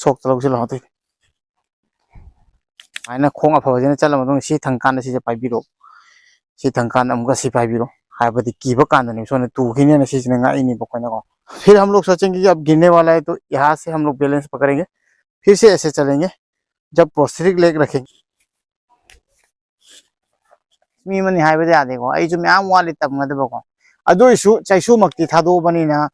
सोक चलो से लाते आइना खोंग अफबजेने चल मदुंग सी थंकान से पाइबिरो सी थंकान अमुका सी पाइबिरो हाइबदी कीबा कांदने सोने तुखिने न सिजने गाइनी बकोना को। फिर हम लोग सोचेंगे कि अब गिरने वाला है तो यहाँ से हम लोग बैलेंस पकड़ेंगे, फिर से ऐसे चलेंगे। जब प्रोस्थेटिक लेग रखेंगे मी मनी हाइबदे आदेको आई जो म्याम वाली तब मदबको अदो इशु चाइसु मक्ति थादो बनिना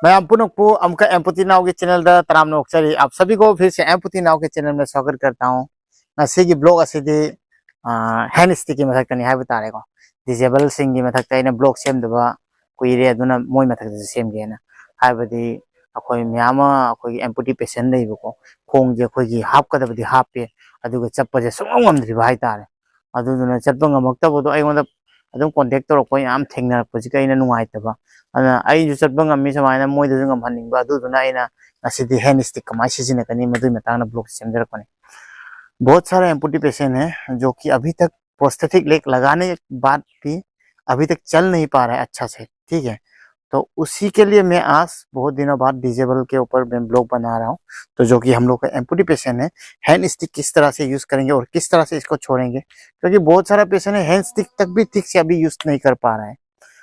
मैं पुनः अमका एम्पति नाव के चैनल दा तराम नोक्चरी आप सभी को फिर से एम्पति नाव के चैनल में स्वागत करता हूं। नसीगी ब्लॉग असिदि हैंड स्टिक की मथकनी हाइब तारेको डिजेबल सिंग की मथकता इना ब्लॉग सेम दबा कुइरे अदुना मोय मथकता सेम गेना हाइबदि अखोय म्याम अखोय एम्पति पेशेंट लेबको खोंग जे अखोय हापकदबदि हापे अदुगा चप्पजे सुंगम ngमद्रिबा हाइ तारे अदुदुना चप्प ngमक्तबदो अइगोंदा अदुम कांटेक्ट तोरको याम थेंगनारपजि कइना नुंगाइतबा अना आई जो चप्प ngमि समायना मोयदु ngमहनिंगबा अदुदुना अइना नसिदि हैंड स्टिक कमाय सिजिनकनी मदुइ मतांगना ब्लॉग सेमजरकनी। बहुत सारे एम्पुटी पेशेंट हैं जो कि अभी तक प्रोस्थेटिक लेग लगाने के बाद भी अभी तक चल नहीं पा रहा है अच्छा से, ठीक है। तो उसी के लिए मैं आज बहुत दिनों बाद डिजेबल के ऊपर मैं ब्लॉग बना रहा हूँ। तो जो कि हम लोग का एम्पुटी पेशेंट है, हैंड स्टिक किस तरह से यूज करेंगे और किस तरह से इसको छोड़ेंगे, क्योंकि बहुत सारा पेशेंट है हैंड स्टिक तक भी ठीक से अभी यूज नहीं कर पा रहा है।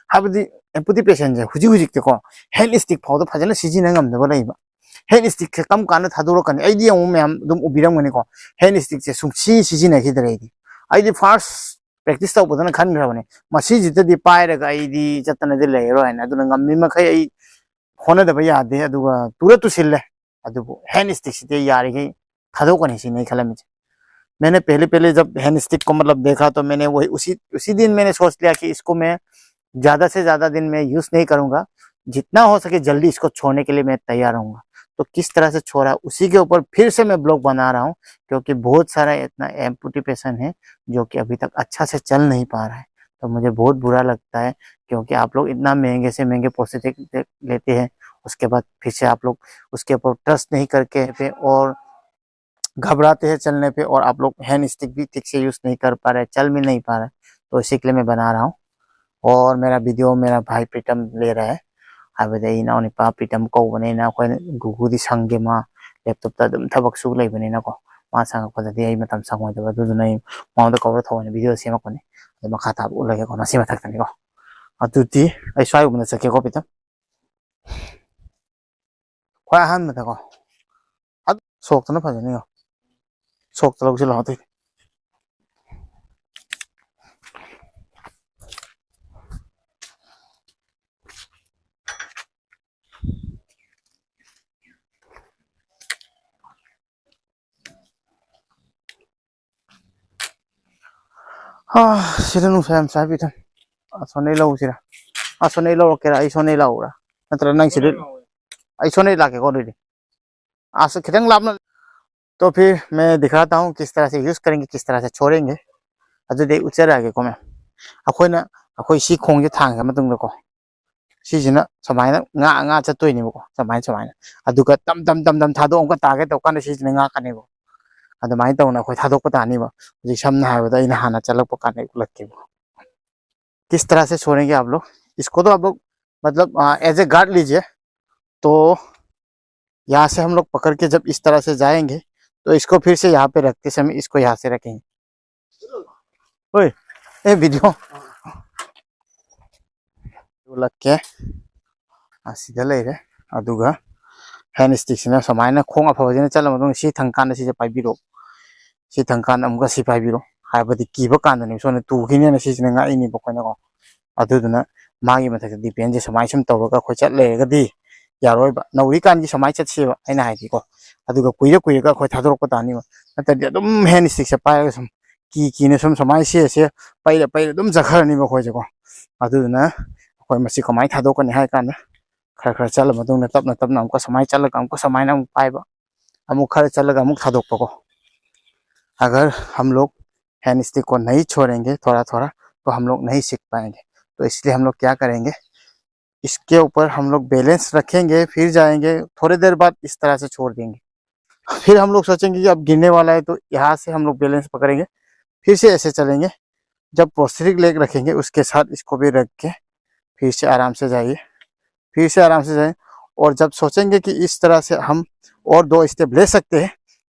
हाबदी एम्पुटी पेशेंट है हुजी हुजी को हैंड स्टिक फाउद फजन सिजिन ngमदबा लेबा हैंड स्टिक से कम कान थादोरकनी आइदी मैम दुम उबिरंगनी हैंड स्टिक से सुंसी सिजिनखिदरेदी आइदी फर्स्ट प्रैक्टिस तौबदन खनग्रबने मसीजिदि पायरगा आइदी जतनदि लेरो हैन अदुना ngमि मखै आई होनदबा यादे अदुगा तुरा तुसिल्ले अदुबो हैंड स्टिक से यारिगे थादोकनी सी नहीं खलमी। मैंने पहले पहले जब हैंड स्टिक को मतलब देखा तो मैंने वही उसी दिन मैंने सोच लिया कि इसको मैं ज्यादा से ज्यादा दिन में यूज नहीं करूंगा, जितना हो सके जल्दी इसको छोड़ने के लिए मैं तैयार रहूंगा। तो किस तरह से छोड़ा उसी के ऊपर फिर से मैं ब्लॉग बना रहा हूं, क्योंकि बहुत सारा इतना एम्पुटी पेशेंट है जो कि अभी तक अच्छा से चल नहीं पा रहा है। तो मुझे बहुत बुरा लगता है, क्योंकि आप लोग इतना महंगे से महंगे प्रोस्थेटिक लेते हैं, उसके बाद फिर से आप लोग उसके ऊपर ट्रस्ट नहीं करके पे और घबराते हैं चलने पे, और आप लोग हैंड स्टिक भी ठीक से यूज नहीं कर पा रहे, चल भी नहीं पा रहे। तो इसी के लिए मैं बना रहा हूँ। और मेरा वीडियो मेरा भाई प्रीतम ले रहा है। हाबदे इना निपा प्रीतम कौबने ना कोई गुगुदी संगे मा लैपटॉप ता दम थबक सु लेबने ना को मा संग पददि आई मतम संगोय दबा दुदुनै माउंड कवर थवन वीडियो सेमा कोने मखा ताब उलगे को नसी मथक तनी को अतुति आई स्वाय उबन सके को प्रीतम खोय हन मत को अद सोक तना फजने को सोक तलग से लाते हाँ सिरा नुसाम सा प्रीतम असोने लौसिरा असोने लौकेरा आई सोने लौरा नत्र नंग सिरे आई सोने लाके को रेडी आस खितंग लापना। तो फिर मैं दिखाता हूँ किस तरह से यूज करेंगे, किस तरह से छोड़ेंगे। अदुदे उचरागे को मैं अखोइना अखोइ सी खोंगे थांगे मतुंग को सिजना समायना nga nga चतोइनी को समायना अदुगा तम तम तम तम थादो अंक तागे तो कान सिजना nga कनेबो अदमाय तौना खोइ थादोक तानीबो जी समना हाबदा इना हाना चलक काने लक्केबो। किस तरह से छोड़ेंगे आप लोग इसको, तो आप लोग मतलब एज ए गार्ड लीजिए। तो यहाँ से हम लोग पकड़ के जब इस तरह से जाएंगे तो इसको फिर से यहाँ पे रखते समय इसको यहाँ से रखेंगे। ओए ए वीडियो लग के सीधा लेरे अदुगा हैंड स्टिक से समायना खोंग अफबजेने चल मदुंग सी थंकान से पाइबिरो सी थंकान अमुका सी पाइबिरो हाइबदि कीबा कांदने सोने तुखिने न सिजने गाइनी बकोना को अदुदुना मागी मथक डिपेंड जे समाय सम तौरगा खोइ चट लेगदि यारोइबा नौरी कान की समाय चटसेबा आइना हाइदिको अदुगा कुइरे कुइरेगा खोइ थादोरक तानीबा नतदि अदुम हैंड स्टिक से पायगा सम कीने सम समाय से पाइरे पाइरे अदुम जखरनीबा खोइजको अदुदुना खोइ मसी कमाय थादोकनी हाइ कान खर खर चल मदुंग तपना तपना हमको समाय चलगा हमको समाय ना पाइबा अमुक खर चलगा अमुक थादोकपको। अगर हम लोग हैंड स्टिक को नहीं छोड़ेंगे थोड़ा थोड़ा तो हम लोग नहीं सीख पाएंगे। तो इसलिए हम लोग क्या करेंगे, इसके ऊपर हम लोग बैलेंस रखेंगे, फिर जाएंगे, थोड़ी देर बाद इस तरह से छोड़ देंगे। फिर हम लोग सोचेंगे कि अब गिरने वाला है तो यहाँ से हम लोग बैलेंस पकड़ेंगे, फिर से ऐसे चलेंगे। जब प्रोस्थेटिक लेग रखेंगे उसके साथ इसको भी रख के फिर से आराम से जाइए, फिर से आराम से जाइए। और जब सोचेंगे कि इस तरह से हम और 2 स्टेप ले सकते हैं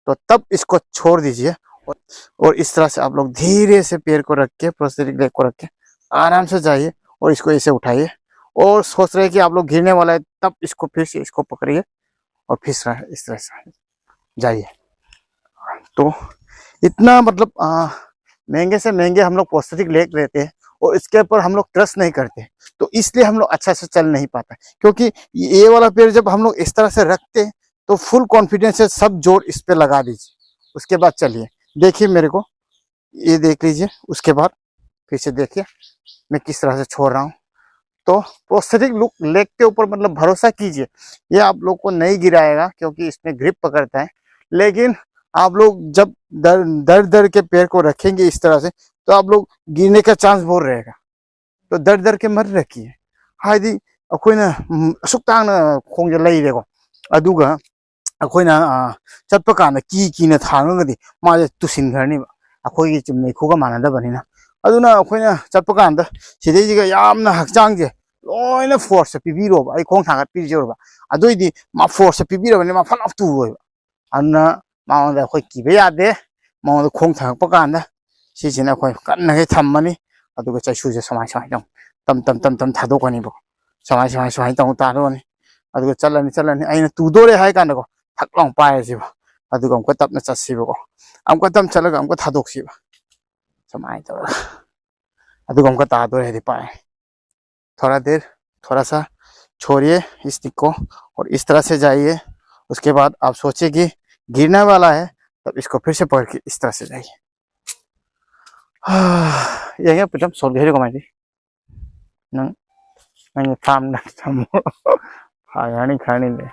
तो तब इसको छोड़ दीजिए और इस तरह से आप लोग धीरे से पैर को रख के प्रोस्थेटिक लेग को रख के आराम से जाइए और इसको ऐसे उठाइए। और सोच रहे हैं कि आप लोग गिरने वाला है तब इसको फिर से इसको पकड़िए और फिर इस तरह से जाइए। तो इतना मतलब महंगे से महंगे हम लोग प्रोस्थेटिक लेग लेते हैं और इसके ऊपर हम लोग ट्रस्ट नहीं करते, तो इसलिए हम लोग अच्छा से चल नहीं पाता। क्योंकि ये वाला पैर जब हम लोग इस तरह से रखते हैं तो फुल कॉन्फिडेंस से सब जोर इस पे लगा दीजिए, उसके बाद चलिए। देखिए मेरे को, ये देख लीजिए, उसके बाद फिर से देखिए मैं किस तरह से छोड़ रहा हूँ। तो प्रोस्थेटिक लुक लेग के ऊपर मतलब भरोसा कीजिए, ये आप लोग को नहीं गिराएगा क्योंकि इसमें ग्रिप पकड़ता है। लेकिन आप लोग जब दर दर के पैर को रखेंगे इस तरह से तो आप लोग गिरने का चांस बहुत रहेगा। तो दर के मत रखिए। हाइदी अखोइना असुक्तांगना खोंजे लैरेको अदुगा अखोइना चटपा काना कीना थांगगदि माजे तुसिनखरनिबा अखोइगी चुमनैखुगा मानदबनिना अदुना अखोइना चटपा कांदा सिदैजिगा यामना हक्चांगजे लोइना फोर्स पिबिरोबा आई खोंग थांगत पिजिरोबा अदुइदि मा फोर्स पिबिरबनि मा फन अफ्तुरोबा अदुना मावंदा अखोइ किबे यादे मावंदा खोंग थांगपा कांदा सिजिना अखोइ कन्नगे थम्मनि अदुगा चैसुजे समाय समाय तम थादोकनिबो समाय समाय समाय तादोनि अदुगा चलनी अइना तुदोरे हाय कांदको थक लाउ पायसिबो अदुगा अमका तपना चसिबो अमका तम चलगा अमका थादोक्सिबो समाय तोरा अदुगा अमका तादोरे हदि पाए। थोड़ा देर थोड़ा सा छोड़िए स्टिक को और इस तरह से जाइए। उसके बाद आप सोचिए कि गिरने वाला है तब इसको फिर से पकड़ के इस तरह से जाइए। ये पुटम सोल घेरे कमाई नंग नंग फाम ना थम हायानी खानी ले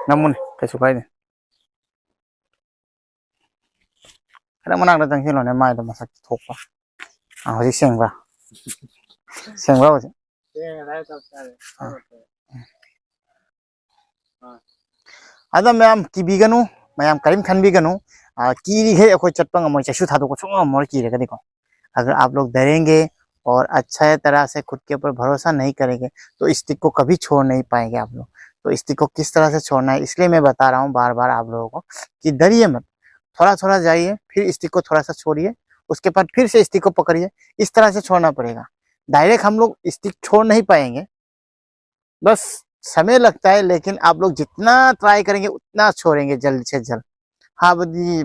नमुन कैसे खाई दे अरे मनाक दा जंग हिलोने माय दा मसक थोपा हजि सेंगबा हजि अदा मैम किबिगनु मैम करीम खनबिगनु कीरी है अखोई चटपा ngमोय चैसु थादोको सुंग ngमोय कीरेगा देखो। अगर आप लोग डरेंगे और अच्छा तरह से खुद के ऊपर भरोसा नहीं करेंगे तो स्टिक को कभी छोड़ नहीं पाएंगे आप लोग। तो स्टिक को किस तरह से छोड़ना है इसलिए मैं बता रहा हूँ बार बार आप लोगों को कि डरिए मत, थोड़ा थोड़ा जाइए, फिर स्टिक को थोड़ा सा छोड़िए, उसके बाद फिर से स्टिक को पकड़िए, इस तरह से छोड़ना पड़ेगा। डायरेक्ट हम लोग स्टिक छोड़ नहीं पाएंगे, बस समय लगता है, लेकिन आप लोग जितना ट्राई करेंगे उतना छोड़ेंगे जल्द से जल्द। हाँ बदी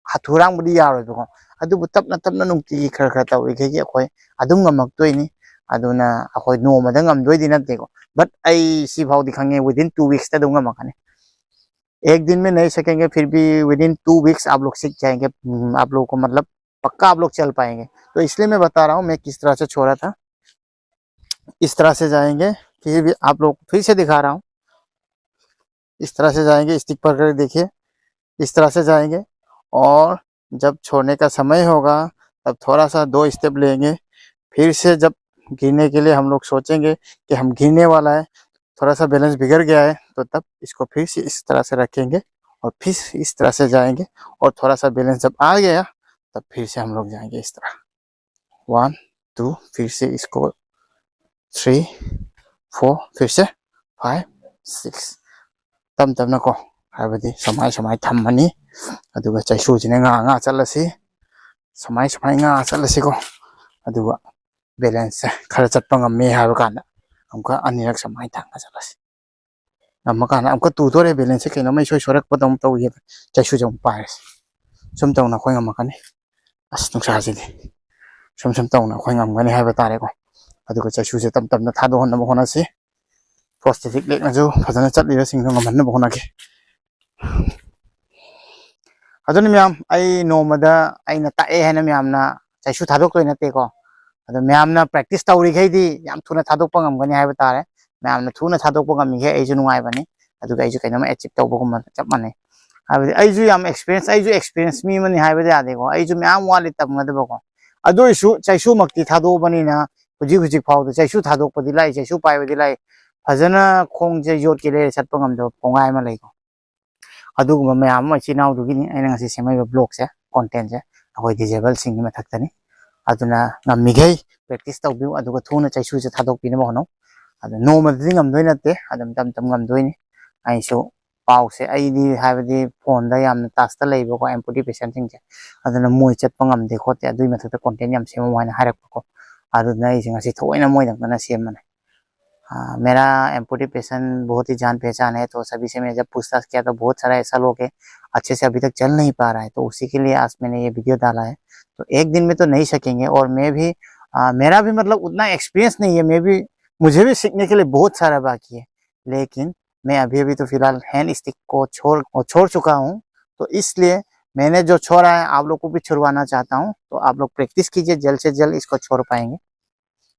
हाथुरांग बदी यारोइबको अदुबु तपना तपना नुंगती खर खर तौरिखैगी अखोय अदुम ngमक्तोइनी अदुना अखोय नोमदा ngमदोइदि नतेको बट आई सी फाउदी खंगे विदिन 2 वीक्स ता दुंगा मकाने। एक दिन में नहीं सकेंगे फिर भी विदिन 2 वीक्स आप लोग सीख जाएंगे, आप लोगों को मतलब पक्का आप लोग चल पाएंगे। तो इसलिए मैं बता रहा हूँ मैं किस तरह से छोड़ा था। इस तरह से जाएंगे, फिर भी आप लोग फिर से दिखा रहा हूँ, इस तरह से जाएंगे, स्टिक पकड़ देखिए, इस तरह से जाएंगे और जब छोड़ने का समय होगा तब थोड़ा सा 2 स्टेप लेंगे। फिर से जब गिरने के लिए हम लोग सोचेंगे कि हम गिरने वाला है, थोड़ा सा बैलेंस बिगड़ गया है, तो तब इसको फिर से इस तरह से रखेंगे और फिर इस तरह से जाएंगे और थोड़ा सा बैलेंस जब आ गया तब फिर से हम लोग जाएंगे इस तरह 1 2 फिर से इसको 3 4 फिर से 5 6 तम तम नको हाबदी समाय समाय थम्मनी अदुगा चैसुजिने nga चलसी समाय समाय nga चलसी को अदुगा बैलेंस खर चटपा ngmme हाबा काना हमका अनिरक समाय थांगा चलसी नम्मा काना हमका तुदोरे बैलेंस केनो मै सोय सोरक पदम तौगे चैसु जम पाइस सुम तौना खोय ngमकनी अस नुसाजिदि सुम तौना खोय ngमगनी हाबा तारेको अदुगा चैसुजे तम तम थादो होन होनसी प्रोस्थेटिक लेग नजु फजना चटलिरा सिंग ngमहन होनाके अदुनि म्याम आई नोमदा आइना ताए हैना म्यामना चैसु थादोक्तोय नतेको अदो म्यामना प्रैक्टिस तौरिखैदि याम थुना थादोक्पा ngमगनी हाबा तारे म्यामना थुना थादोक्पा ngमिखे आइजु नुंगाइबनी अदुगा आइजु कैनोमा अचीव तौबगुम चप माने हाबदि आइजु याम एक्सपीरियंस मी मनी हाबदि आदेको आइजु म्याम वाले तमगदबको अदोइसु चैसु मक्ति थादोबनिना हुजि हुजि फाउद चैसु थादोक्पदि लाई चैसु पाइबदि लाई फजना खोंगजे योट के ले चटपा ngमदो पोंगाय मा लैको अदुगुम्बा मयाम इचिनाउदुगिनी अैना ngasi सेमाइबा ब्लॉग से कंटेंट से अखोय डिजेबल सिंग नि मथक्तनी अदुना ngamigai practice tawbiu aduga thuna chaisu se thadok pina mo no adu normal ngam doi nate adam tam tam ngam doi ni ai so pau se ai di habadi phone da yam task ta leibo ko empty patient sing se aduna moi chat pangam de khote adui mathakta content yam sema wana harak ko aduna ai ngasi thoina moi dang na sem mane मेरा एम्पूटी patient बहुत ही जान पहचान है, तो सभी से मैं जब पूछताछ किया तो बहुत सारा ऐसा लोग है अच्छे से अभी तक चल नहीं पा रहा है, तो उसी के लिए आज मैंने ये वीडियो डाला है। तो एक दिन में तो नहीं सकेंगे और मैं भी मेरा भी मतलब उतना एक्सपीरियंस नहीं है, मैं भी मुझे भी सीखने के लिए बहुत सारा बाकी है, लेकिन मैं अभी अभी तो फिलहाल हैंड स्टिक को छोड़ चुका हूँ। तो इसलिए मैंने जो छोड़ा है आप लोग को भी छुड़वाना चाहता हूँ, तो आप लोग प्रैक्टिस कीजिए, जल्द से जल्द इसको छोड़ पाएंगे।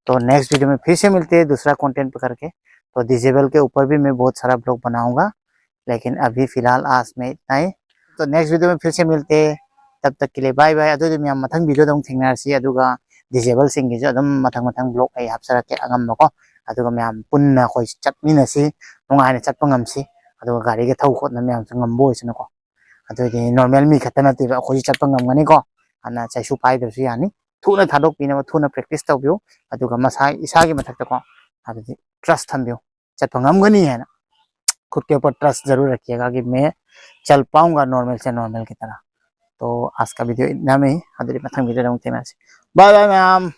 तो नेक्स्ट वीडियो में फिर से मिलते हैं दूसरा कंटेंट पकड़ के। तो डिजेबल के ऊपर भी मैं बहुत सारा ब्लॉग बनाऊंगा, लेकिन अभी फिलहाल आज में इतना ही। तो नेक्स्ट वीडियो में फिर से मिलते हैं, तब तक के लिए बाय बाय। अदुदि मैं मथंग वीडियो दम थेंगनारसी अदुगा डिजेबल सिंग जो अदम मथंग मथंग ब्लॉग आई हापसरके अगमबको अदुगा मैं पुन्ना खोय चटमिनसी नुंगाइना चटपा ngamsi अदुगा गाड़ी के थौ खोतना मैं ngambो इसनको अदुदि नॉर्मल मी खतना नते खोय चटपा ngamगनी को अना चाइसु पाइदरसु यानी थुना थादोक पिना थुना प्रैक्टिस तौबियो अदुगा मसा इसागी मथक्ता को अदुदि ट्रस्ट थम्बियो चटपा ngamगनी है ना, खुद के ऊपर ट्रस्ट जरूर रखिएगा कि मैं चल पाऊंगा नॉर्मल से नॉर्मल की तरह। तो आज का वीडियो इतना में ही, अदुदि मथंग वीडियो दम थेना बाय बाय मैम।